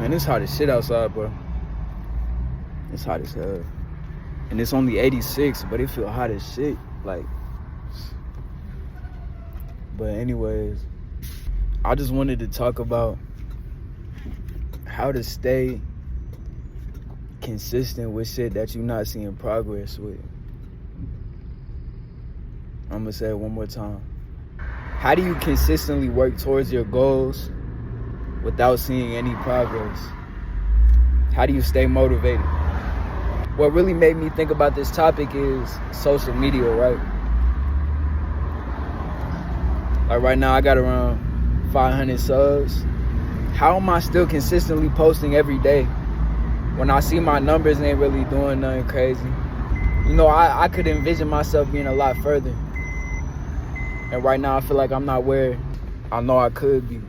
Man, it's hot as shit outside, bro. It's hot as hell. And it's only 86, but it feel hot as shit. Like, but anyways, I just wanted to talk about how to stay consistent with shit that you're not seeing progress with. I'm gonna say it one more time. How do you consistently work towards your goals without seeing any progress? How do you stay motivated? What really made me think about this topic is social media, right? Like right now I got around 500 subs. How am I still consistently posting every day when I see my numbers ain't really doing nothing crazy? You know, I could envision myself being a lot further. And right now I feel like I'm not where I know I could be.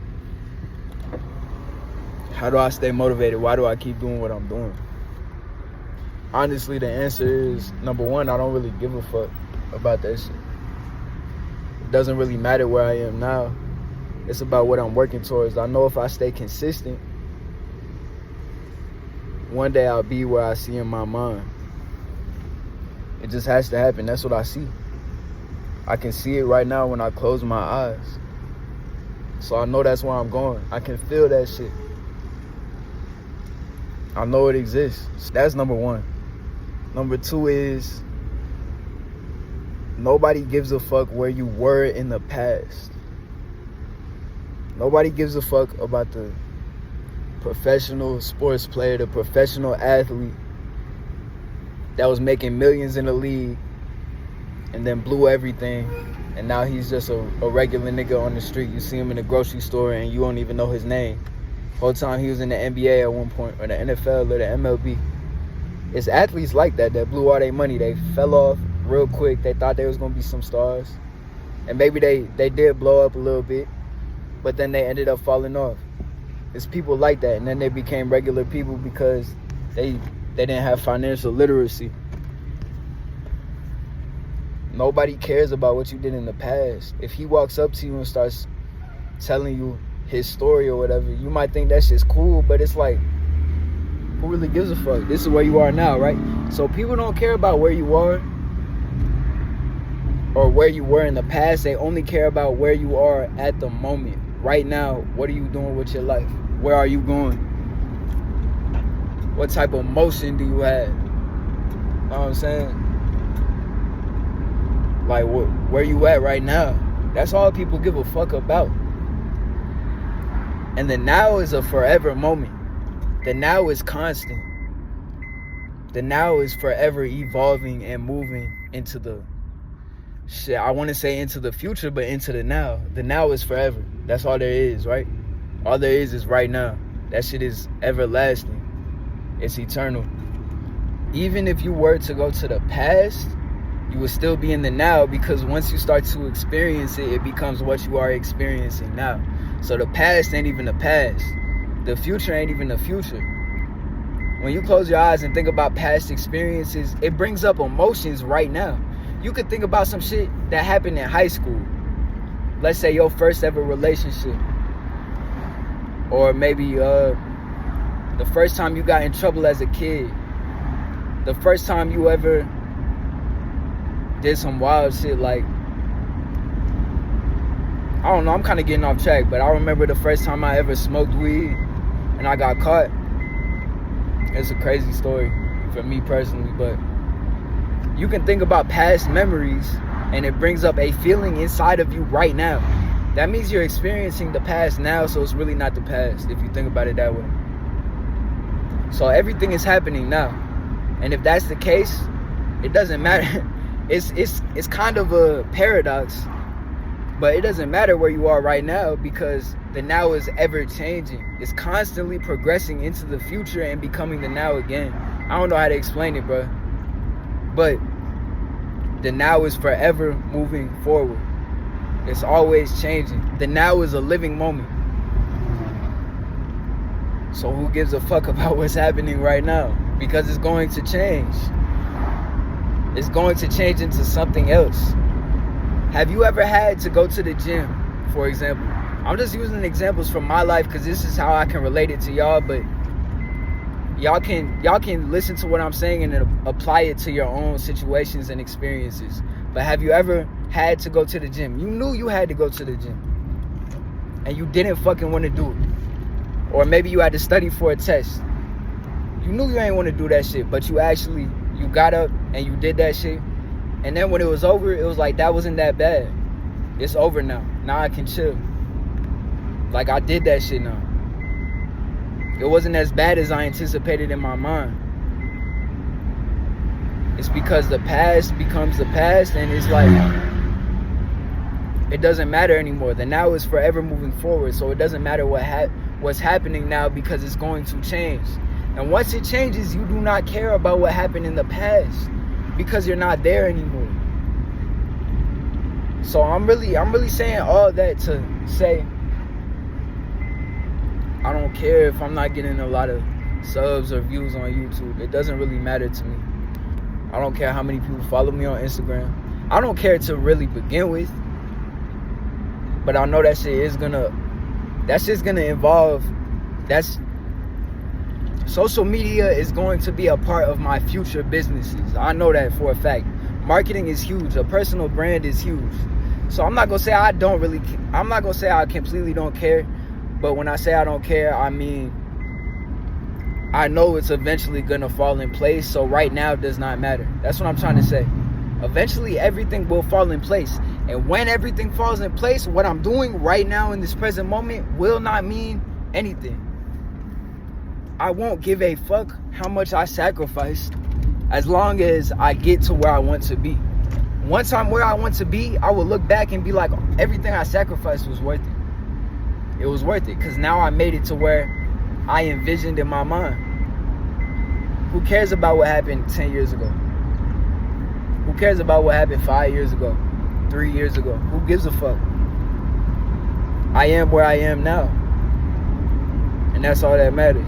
How do I stay motivated? Why do I keep doing what I'm doing? Honestly, the answer is, number one, I don't really give a fuck about that shit. It doesn't really matter where I am now. It's about what I'm working towards. I know if I stay consistent, one day I'll be where I see in my mind. It just has to happen. That's what I see. I can see it right now when I close my eyes. So I know that's where I'm going. I can feel that shit. I know it exists. That's number one. Number two is, nobody gives a fuck where you were in the past. Nobody gives a fuck about the professional sports player, the professional athlete that was making millions in the league and then blew everything, and now he's just a regular nigga on the street. You see him in the grocery store and you don't even know his name. Whole time he was in the NBA at one point, or the NFL or the MLB. It's athletes like that blew all their money. They fell off real quick. They thought they was gonna be some stars, and maybe they did blow up a little bit, but then they ended up falling off. It's people like that, and then they became regular people because they didn't have financial literacy. Nobody cares about what you did in the past. If he walks up to you and starts telling you his story or whatever, you might think that shit's cool, but it's like, who really gives a fuck? This is where you are now, right? So people don't care about where you are or where you were in the past. They only care about where you are at the moment. Right now, what are you doing with your life? Where are you going? What type of motion do you have? You know what I'm saying? Like, where you at right now? That's all people give a fuck about. And the now is a forever moment. The now is constant. The now is forever evolving and moving into the shit. I want to say into the future, but into the now. The now is forever. That's all there is, right? All there is right now. That shit is everlasting. It's eternal. Even if you were to go to the past, you would still be in the now, because once you start to experience it, it becomes what you are experiencing now. So the past ain't even the past. The future ain't even the future. When you close your eyes and think about past experiences, it brings up emotions right now. You could think about some shit that happened in high school. Let's say your first ever relationship. Or maybe the first time you got in trouble as a kid. The first time you ever did some wild shit, like, I don't know, I'm kind of getting off track, but I remember the first time I ever smoked weed and I got caught. It's a crazy story for me personally, but you can think about past memories and it brings up a feeling inside of you right now. That means you're experiencing the past now, so it's really not the past if you think about it that way. So everything is happening now. And if that's the case, it doesn't matter. It's kind of a paradox, but it doesn't matter where you are right now, because the now is ever changing. It's constantly progressing into the future and becoming the now again. I don't know how to explain it, bro. But the now is forever moving forward. It's always changing. The now is a living moment. So who gives a fuck about what's happening right now? Because it's going to change. It's going to change into something else. Have you ever had to go to the gym, for example? I'm just using examples from my life because this is how I can relate it to y'all, but y'all can listen to what I'm saying and apply it to your own situations and experiences. But have you ever had to go to the gym? You knew you had to go to the gym and you didn't fucking want to do it. Or maybe you had to study for a test. You knew you ain't want to do that shit, but you got up and you did that shit. And then when it was over, it was like, that wasn't that bad. It's over now. Now I can chill. Like, I did that shit now. It wasn't as bad as I anticipated in my mind. It's because the past becomes the past, and it's like, it doesn't matter anymore. The now is forever moving forward, so it doesn't matter what's happening now, because it's going to change. And once it changes, you do not care about what happened in the past, because you're not there anymore. So I'm really saying all that to say, I don't care if I'm not getting a lot of subs or views on YouTube. It doesn't really matter to me. I don't care how many people follow me on Instagram. I don't care to really begin with. But I know that shit's gonna evolve. Social media is going to be a part of my future businesses. I know that for a fact. Marketing is huge. A personal brand is huge. So I'm not gonna say I completely don't care. But when I say I don't care, I mean, I know it's eventually gonna fall in place. So right now it does not matter. That's what I'm trying to say. Eventually everything will fall in place. And when everything falls in place, what I'm doing right now in this present moment will not mean anything. I won't give a fuck how much I sacrificed, as long as I get to where I want to be. Once I'm where I want to be, I will look back and be like, everything I sacrificed was worth it. It was worth it, because now I made it to where I envisioned in my mind. Who cares about what happened 10 years ago? Who cares about what happened 5 years ago, 3 years ago? Who gives a fuck? I am where I am now, and that's all that matters.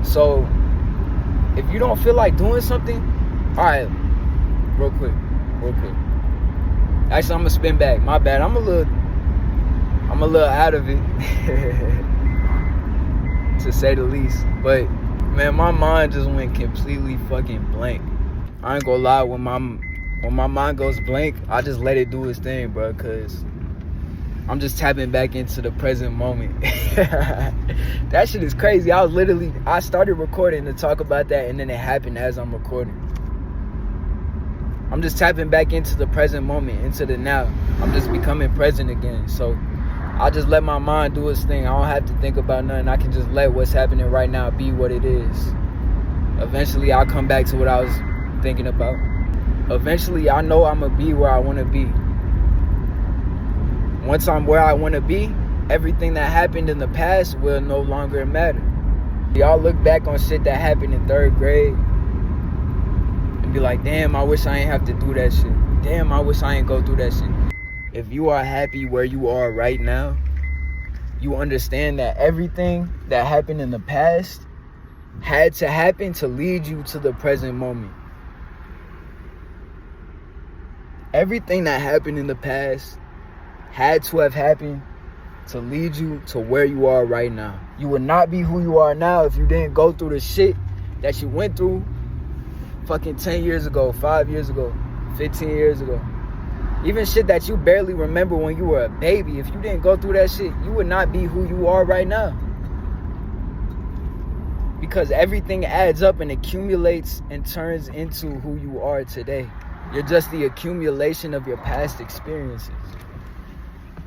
So if you don't feel like doing something, all right, real quick. Actually, I'm gonna spin back. My bad. I'm a little out of it, to say the least. But man, my mind just went completely fucking blank. I ain't gonna lie. When my mind goes blank, I just let it do its thing, bro. Cause I'm just tapping back into the present moment. That shit is crazy. I started recording to talk about that, and then it happened as I'm recording. I'm just tapping back into the present moment, into the now. I'm just becoming present again. So I just let my mind do its thing. I don't have to think about nothing. I can just let what's happening right now be what it is. Eventually, I'll come back to what I was thinking about. Eventually, I know I'm going to be where I want to be. Once I'm where I want to be, everything that happened in the past will no longer matter. Y'all look back on shit that happened in 3rd grade and be like, damn, I wish I ain't have to do that shit. Damn, I wish I ain't go through that shit. If you are happy where you are right now, you understand that everything that happened in the past had to happen to lead you to the present moment. Everything that happened in the past had to have happened to lead you to where you are right now. You would not be who you are now if you didn't go through the shit that you went through fucking 10 years ago, 5 years ago, 15 years ago. Even shit that you barely remember when you were a baby. If you didn't go through that shit, you would not be who you are right now. Because everything adds up and accumulates and turns into who you are today. You're just the accumulation of your past experiences.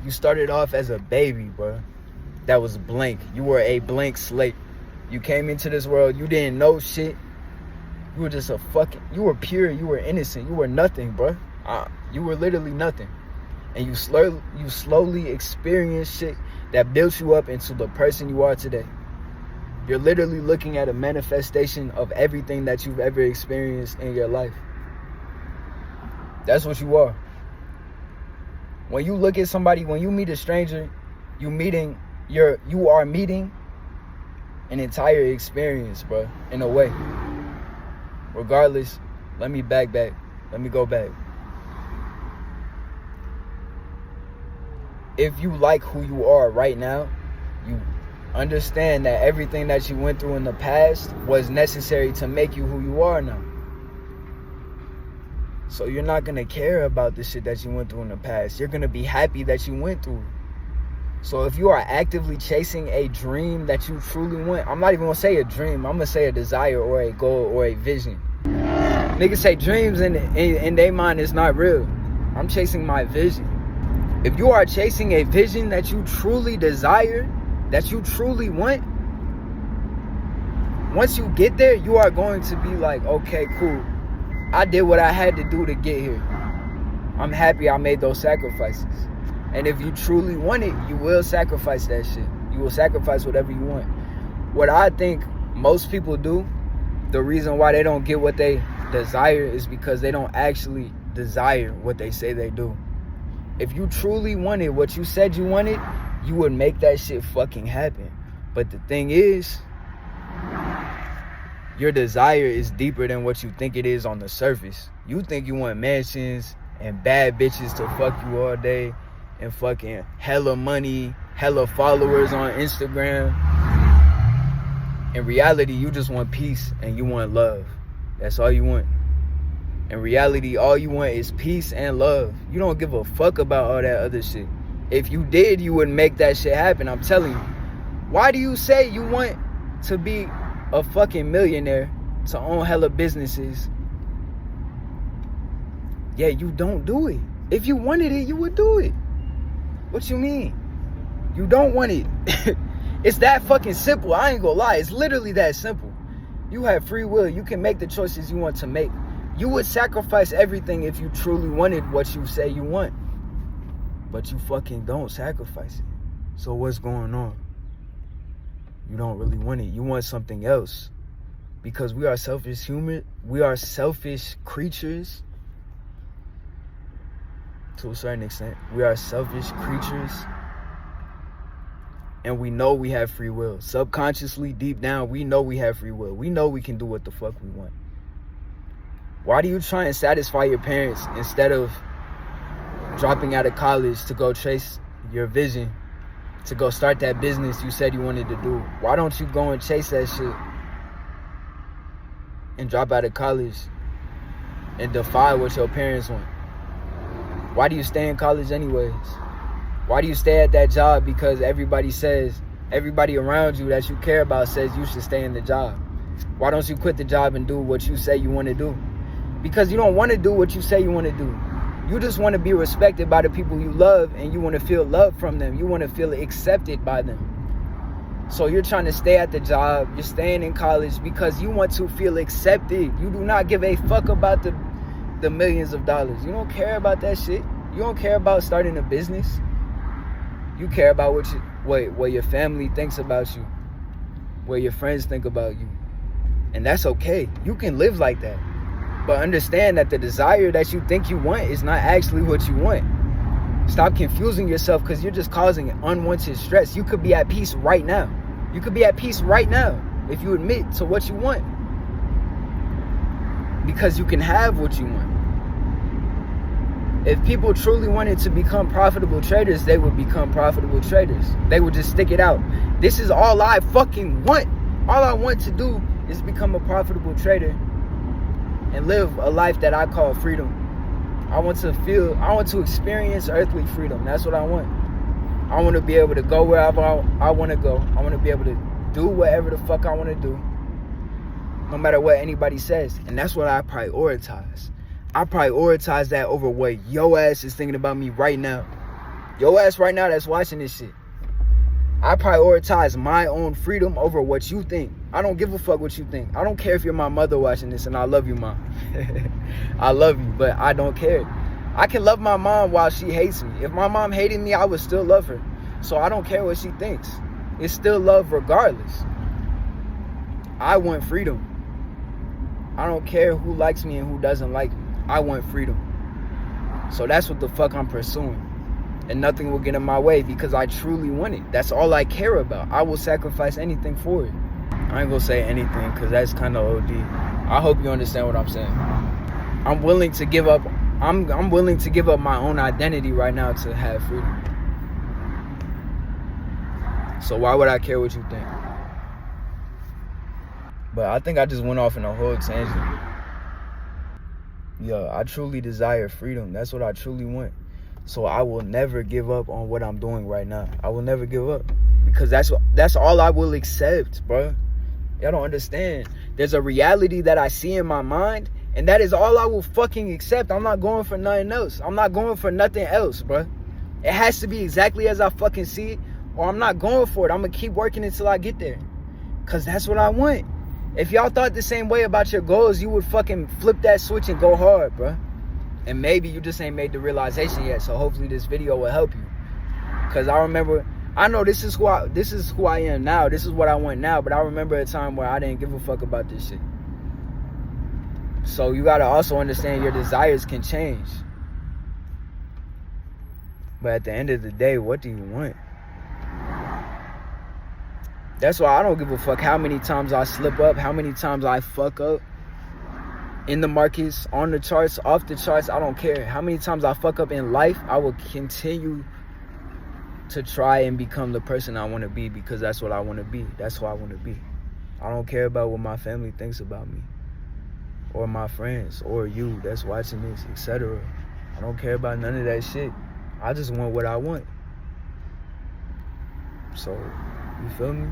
You started off as a baby, bro. That was blank. You were a blank slate. You came into this world, you didn't know shit. You were just you were pure, you were innocent, you were nothing, bro. You were literally nothing. And you slowly experienced shit that built you up into the person you are today. You're literally looking at a manifestation of everything that you've ever experienced in your life. That's what you are. When you look at somebody, when you meet a stranger, you are meeting an entire experience, bro, in a way. Regardless, let me go back. If you like who you are right now, understand that everything that you went through in the past was necessary to make you who you are now. So you're not going to care about the shit that you went through in the past. You're going to be happy that you went through. So if you are actively chasing a dream that you truly want, I'm not even going to say a dream. I'm going to say a desire or a goal or a vision. Niggas say dreams in their mind is not real. I'm chasing my vision. If you are chasing a vision that you truly desire, that you truly want, once you get there, you are going to be like, okay, cool. I did what I had to do to get here. I'm happy I made those sacrifices. And if you truly want it, you will sacrifice that shit. You will sacrifice whatever you want. What I think most people do, the reason why they don't get what they desire is because they don't actually desire what they say they do. If you truly wanted what you said you wanted, you would make that shit fucking happen. But the thing is, your desire is deeper than what you think it is on the surface. You think you want mansions and bad bitches to fuck you all day and fucking hella money, hella followers on Instagram. In reality, you just want peace and you want love. That's all you want. In reality, all you want is peace and love. You don't give a fuck about all that other shit. If you did, you wouldn't make that shit happen, I'm telling you. Why do you say you want to be a fucking millionaire, to own hella businesses, yeah, you don't do it? If you wanted it, you would do it. What you mean? You don't want it. It's that fucking simple. I ain't gonna lie. It's literally that simple. You have free will. You can make the choices you want to make. You would sacrifice everything if you truly wanted what you say you want. But you fucking don't sacrifice it. So what's going on? You don't really want it. You want something else. Because we are selfish we are selfish creatures. To a certain extent. We are selfish creatures. And we know we have free will. Subconsciously, deep down, we know we have free will. We know we can do what the fuck we want. Why do you try and satisfy your parents instead of dropping out of college to go chase your vision, to go start that business you said you wanted to do? Why don't you go and chase that shit and drop out of college and defy what your parents want? Why do you stay in college anyways? Why do you stay at that job because everybody around you that you care about says you should stay in the job? Why don't you quit the job and do what you say you want to do? Because you don't want to do what you say you want to do. You just want to be respected by the people you love, and you want to feel love from them. You want to feel accepted by them. So you're trying to stay at the job. You're staying in college because you want to feel accepted. You do not give a fuck about the millions of dollars. You don't care about that shit. You don't care about starting a business. You care about what your family thinks about you, what your friends think about you. And that's okay. You can live like that. But understand that the desire that you think you want is not actually what you want. Stop confusing yourself because you're just causing unwanted stress. You could be at peace right now. You could be at peace right now if you admit to what you want. Because you can have what you want. If people truly wanted to become profitable traders, they would become profitable traders. They would just stick it out. This is all I fucking want. All I want to do is become a profitable trader and live a life that I call freedom. I want to experience earthly freedom. That's what I want. I want to be able to go wherever I want to go. I want to be able to do whatever the fuck I want to do, no matter what anybody says. And that's what I prioritize. I prioritize that over what your ass is thinking about me right now. Your ass right now that's watching this shit. I prioritize my own freedom over what you think. I don't give a fuck what you think. I don't care if you're my mother watching this, and I love you, Mom. I love you, but I don't care. I can love my mom while she hates me. If my mom hated me, I would still love her. So I don't care what she thinks. It's still love regardless. I want freedom. I don't care who likes me and who doesn't like me. I want freedom. So that's what the fuck I'm pursuing. And nothing will get in my way because I truly want it. That's all I care about. I will sacrifice anything for it. I ain't gonna say anything because that's kind of OD. I hope you understand what I'm saying. I'm willing to give up my own identity right now to have freedom. So why would I care what you think? But I think I just went off in a whole tangent. Yeah, I truly desire freedom. That's what I truly want. So I will never give up on what I'm doing right now. I will never give up. Because that's all I will accept, bro. Y'all don't understand. There's a reality that I see in my mind, and that is all I will fucking accept. I'm not going for nothing else. I'm not going for nothing else, bro. It has to be exactly as I fucking see it, or I'm not going for it. I'm gonna keep working until I get there. Because that's what I want. If y'all thought the same way about your goals, you would fucking flip that switch and go hard, bro. And maybe you just ain't made the realization yet, so hopefully this video will help you. Because I know this is who I am now. This is what I want now. But I remember a time where I didn't give a fuck about this shit. So you gotta also understand your desires can change. But at the end of the day, what do you want? That's why I don't give a fuck how many times I slip up, how many times I fuck up. In the markets, on the charts, off the charts, I don't care. How many times I fuck up in life, I will continue to try and become the person I want to be, because that's what I want to be. That's who I want to be. I don't care about what my family thinks about me, or my friends, or you that's watching this, etc. I don't care about none of that shit. I just want what I want. So, you feel me?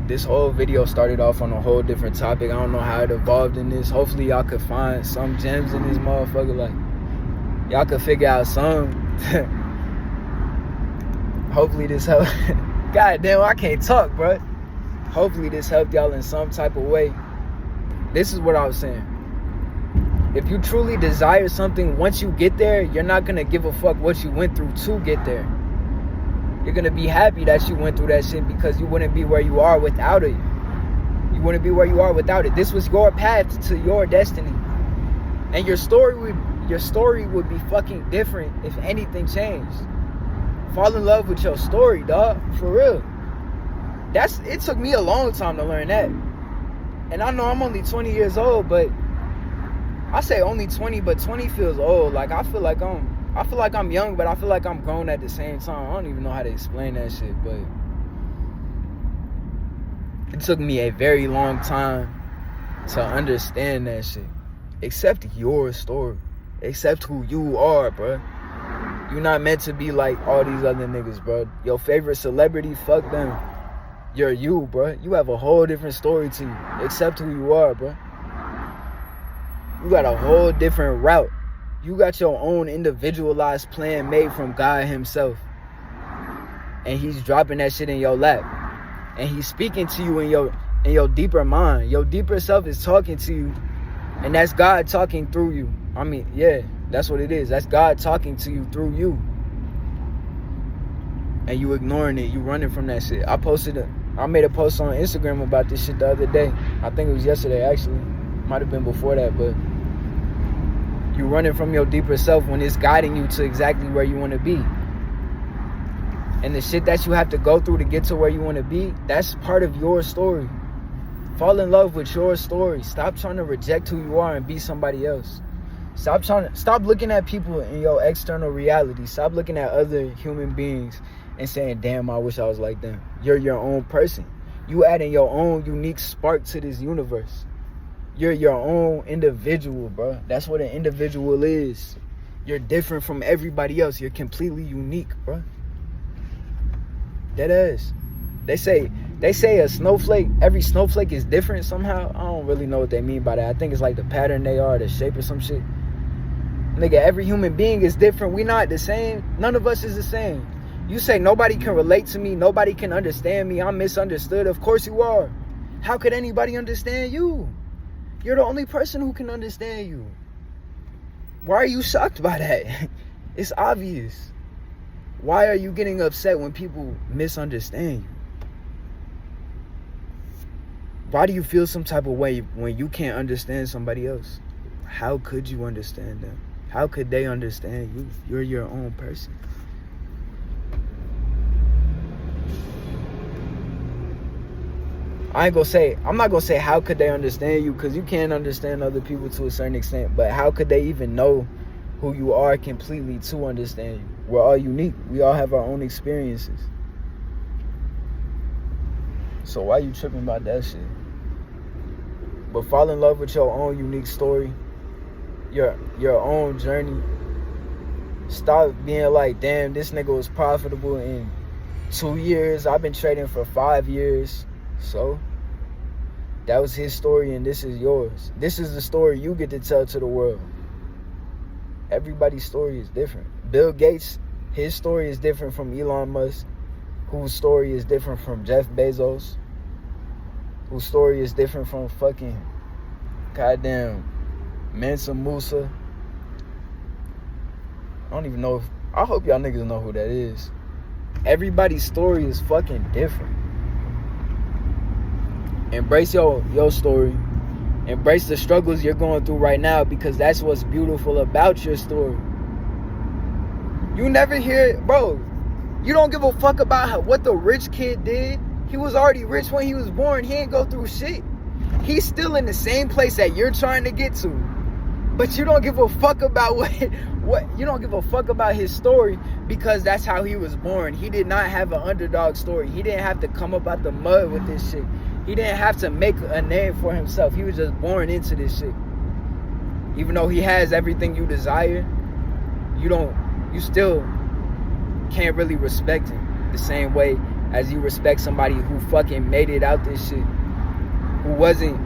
This whole video started off on a whole different topic. I don't know how it evolved in this. Hopefully y'all could find some gems in this motherfucker. Like, y'all could figure out some. Hopefully this helped. God damn, I can't talk, bro. Hopefully this helped y'all in some type of way. This is what I was saying. If you truly desire something, once you get there, you're not gonna give a fuck what you went through to get there. You're gonna be happy that you went through that shit, because you wouldn't be where you are without it. You wouldn't be where you are without it. This was your path to your destiny. And your story would be fucking different if anything changed. Fall in love with your story, dog. For real. It took me a long time to learn that. And I know I'm only 20 years old, but I say only 20, but 20 feels old. Like I feel like I'm young, but I feel like I'm grown at the same time. I don't even know how to explain that shit, but it took me a very long time to understand that shit. Accept your story. Accept who you are, bro. You're not meant to be like all these other niggas, bro. Your favorite celebrity, fuck them. You're you, bro. You have a whole different story to you. Accept who you are, bro. You got a whole different route. You got your own individualized plan made from God himself. And he's dropping that shit in your lap. And he's speaking to you in your deeper mind. Your deeper self is talking to you. And that's God talking through you. I mean, yeah, that's what it is. That's God talking to you through you. And you ignoring it. You running from that shit. I made a post on Instagram about this shit the other day. I think it was yesterday, actually. Might have been before that, but you running from your deeper self when it's guiding you to exactly where you want to be. And the shit that you have to go through to get to where you want to be, that's part of your story. Fall in love with your story. Stop trying to reject who you are and be somebody else. Stop looking at people in your external reality. Stop looking at other human beings and saying, damn, I wish I was like them. You're your own person. You adding your own unique spark to this universe. You're your own individual, bro. That's what an individual is. You're different from everybody else. You're completely unique, bro. That is. They say a snowflake, every snowflake is different somehow. I don't really know what they mean by that. I think it's like the pattern they are, the shape or some shit. Nigga, every human being is different. We not the same. None of us is the same. You say nobody can relate to me, nobody can understand me, I'm misunderstood. Of course you are. How could anybody understand you? You're the only person who can understand you. Why are you shocked by that? It's obvious. Why are you getting upset when people misunderstand you? Why do you feel some type of way when you can't understand somebody else? How could you understand them? How could they understand you? You're your own person. I'm not gonna say how could they understand you, because you can't understand other people to a certain extent, but how could they even know who you are completely to understand you? We're all unique. We all have our own experiences. So why you tripping about that shit? But fall in love with your own unique story, your own journey. Stop being like, damn, this nigga was profitable in 2 years. I've been trading for 5 years. So that was his story and this is yours. This is the story you get to tell to the world. Everybody's story is different. Bill Gates, his story is different from Elon Musk, whose story is different from Jeff Bezos, whose story is different from fucking goddamn Mansa Musa. I don't even know if, I hope y'all niggas know who that is. Everybody's story is fucking different. Embrace your story. Embrace the struggles you're going through right now, because that's what's beautiful about your story. You never hear, bro, you don't give a fuck about what the rich kid did. He was already rich when he was born. He ain't go through shit. He's still in the same place that you're trying to get to. But you don't give a fuck about what you don't give a fuck about his story, because that's how he was born. He did not have an underdog story. He didn't have to come up out the mud with this shit. He didn't have to make a name for himself. He was just born into this shit. Even though he has everything you desire, you still can't really respect him the same way as you respect somebody who fucking made it out this shit, who wasn't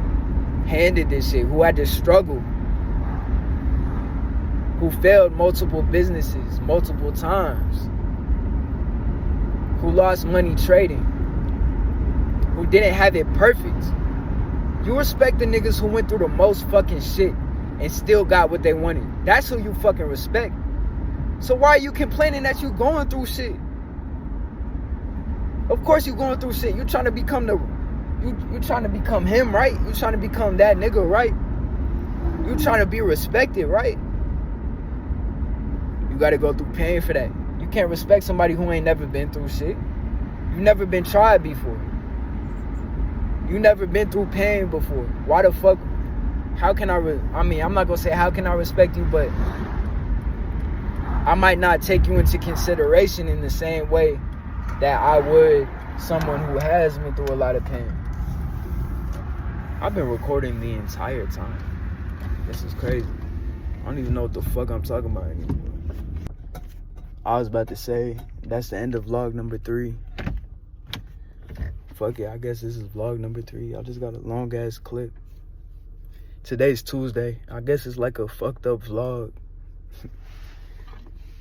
handed this shit, who had to struggle, who failed multiple businesses multiple times, who lost money trading, who didn't have it perfect. You respect the niggas who went through the most fucking shit and still got what they wanted. That's who you fucking respect. So why are you complaining that you going through shit? Of course you going through shit. You trying to become you trying to become him, right? You trying to become that nigga, right? You trying to be respected, right? You gotta go through pain for that. You can't respect somebody who ain't never been through shit. You never been tried before. You never been through pain before. Why the fuck? How can I'm not gonna say how can I respect you, but I might not take you into consideration in the same way that I would someone who has been through a lot of pain. I've been recording the entire time. This is crazy. I don't even know what the fuck I'm talking about anymore. I was about to say, that's the end of vlog number 3. Fuck it, I guess this is vlog number 3. I just got a long ass clip. Today's Tuesday. I guess it's like a fucked up vlog.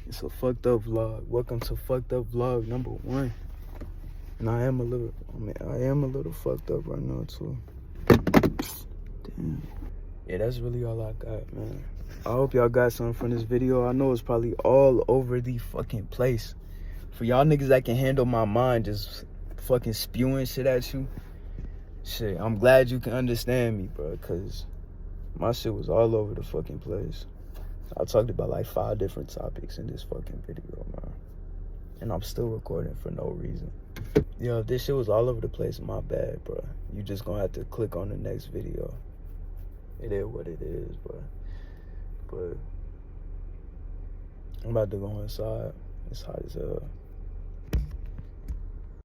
It's a fucked up vlog. Welcome to fucked up vlog number 1. And I am a little fucked up right now too. Damn. Yeah, that's really all I got, man. I hope y'all got something from this video. I know it's probably all over the fucking place. For y'all niggas that can handle my mind just fucking spewing shit at you, shit, I'm glad you can understand me, bro, because my shit was all over the fucking place. I talked about like 5 different topics in this fucking video, man. And I'm still recording for no reason. Yo, if this shit was all over the place, my bad, bro. You just gonna have to click on the next video. It is what it is, bro. But I'm about to go inside. It's hot as hell.